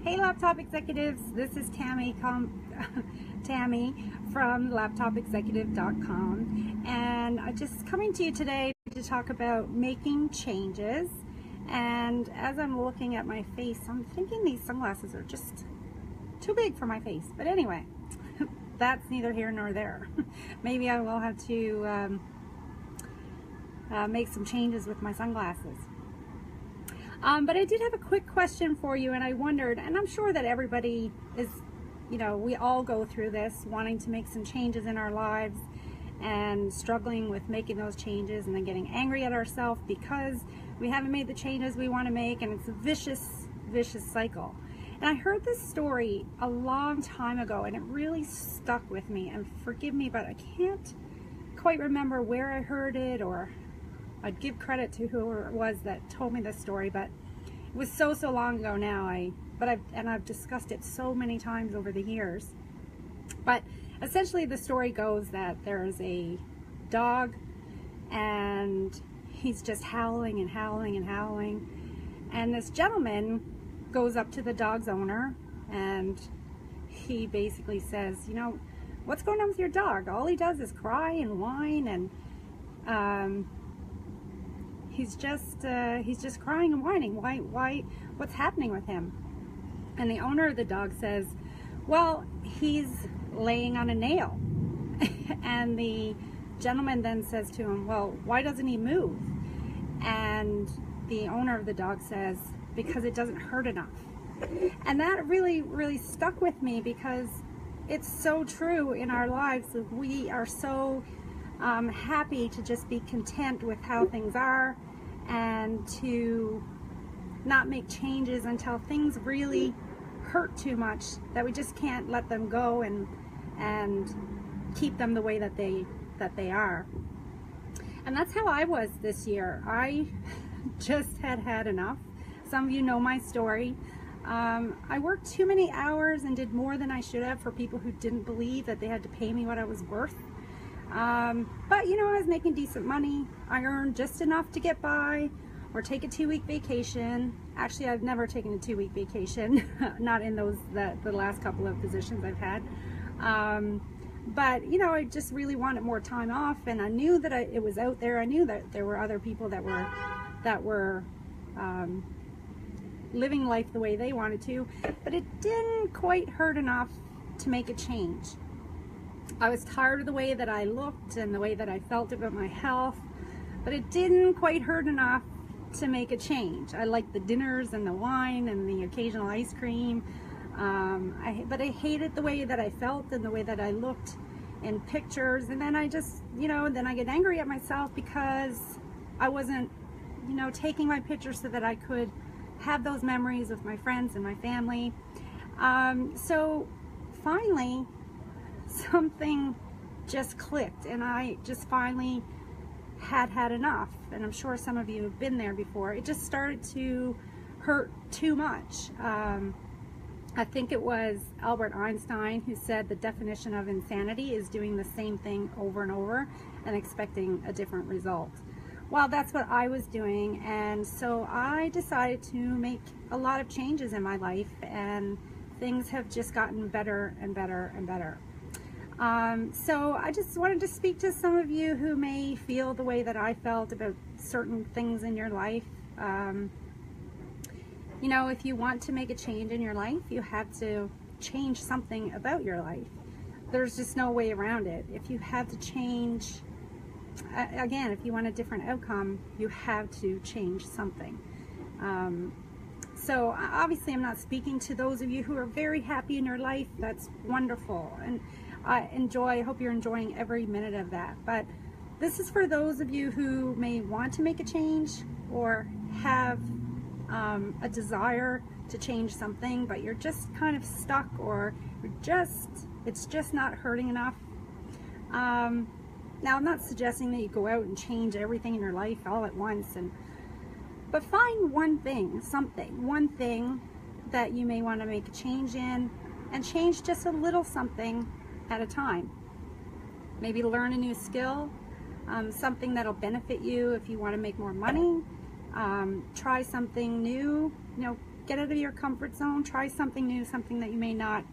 Hey Laptop Executives, this is Tammy from laptopexecutive.com, and I'm just coming to you today to talk about making changes. And as I'm looking at my face, I'm thinking these sunglasses are just too big for my face. But anyway, that's neither here nor there. Maybe I will have to make some changes with my sunglasses. But I did have a quick question for you, and I wondered, and I'm sure that everybody is, we all go through this, wanting to make some changes in our lives and struggling with making those changes and then getting angry at ourselves because we haven't made the changes we want to make, and it's a vicious cycle. And I heard this story a long time ago, and it really stuck with me, and forgive me, but I can't quite remember where I heard it, or I'd give credit to whoever it was that told me this story, but it was so long ago now. I've discussed it so many times over the years. But essentially the story goes that there's a dog, and he's just howling and howling and howling. And this gentleman goes up to the dog's owner, and he basically says, what's going on with your dog? All he does is cry and whine, and he's just crying and whining. Why? What's happening with him? And the owner of the dog says, well, he's laying on a nail. And the gentleman then says to him, well, why doesn't he move? And the owner of the dog says, because it doesn't hurt enough. And that really stuck with me, because it's so true in our lives. We are so happy to just be content with how things are, and to not make changes until things really hurt too much that we just can't let them go and keep them the way that they are. And that's how I was this year. I just had enough. Some of you know my story. I worked too many hours and did more than I should have for people who didn't believe that they had to pay me what I was worth. But I was making decent money. I earned just enough to get by or take a 2-week vacation. Actually, I've never taken a 2-week vacation, not in the last couple of positions I've had. But I just really wanted more time off, and I knew that it was out there. I knew that there were other people that were living life the way they wanted to, but it didn't quite hurt enough to make a change. I was tired of the way that I looked and the way that I felt about my health, but it didn't quite hurt enough to make a change. I liked the dinners and the wine and the occasional ice cream, but I hated the way that I felt and the way that I looked in pictures. And then I just, then I get angry at myself because I wasn't, taking my pictures so that I could have those memories with my friends and my family. So finally, something just clicked, and I just finally had enough. And I'm sure some of you have been there before. It just started to hurt too much. I think it was Albert Einstein who said the definition of insanity is doing the same thing over and over and expecting a different result. Well, that's what I was doing, and so I decided to make a lot of changes in my life, and things have just gotten better and better and better. So I just wanted to speak to some of you who may feel the way that I felt about certain things in your life. If you want to make a change in your life, you have to change something about your life. There's just no way around it. If you have to change, again, if you want a different outcome, you have to change something. So obviously I'm not speaking to those of you who are very happy in your life. That's wonderful, and I hope you're enjoying every minute of that. But this is for those of you who may want to make a change or have a desire to change something, but you're just kind of stuck, or it's just not hurting enough. Now, I'm not suggesting that you go out and change everything in your life all at once, but find one thing that you may want to make a change in, and change just a little something at a time. Maybe learn a new skill, something that'll benefit you if you want to make more money. Try something new, Get out of your comfort zone. Try something new, something that you may not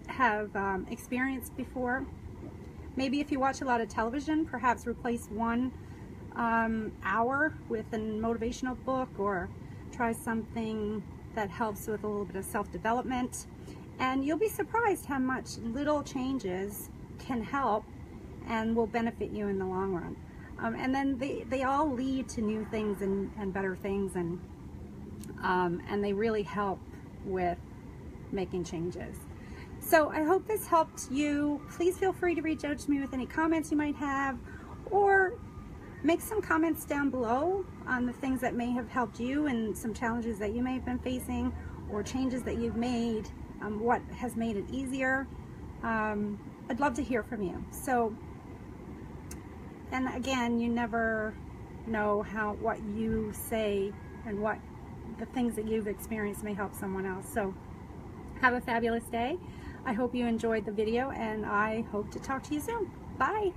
have experienced before. Maybe if you watch a lot of television, perhaps replace 1 hour with a motivational book, or try something that helps with a little bit of self-development. And you'll be surprised how much little changes can help and will benefit you in the long run. And then they all lead to new things and better things, and they really help with making changes. So I hope this helped you. Please feel free to reach out to me with any comments you might have, or make some comments down below on the things that may have helped you and some challenges that you may have been facing, or changes that you've made, what has made it easier. I'd love to hear from you. So, and again, you never know what you say and what the things that you've experienced may help someone else. So have a fabulous day. I hope you enjoyed the video, and I hope to talk to you soon. Bye.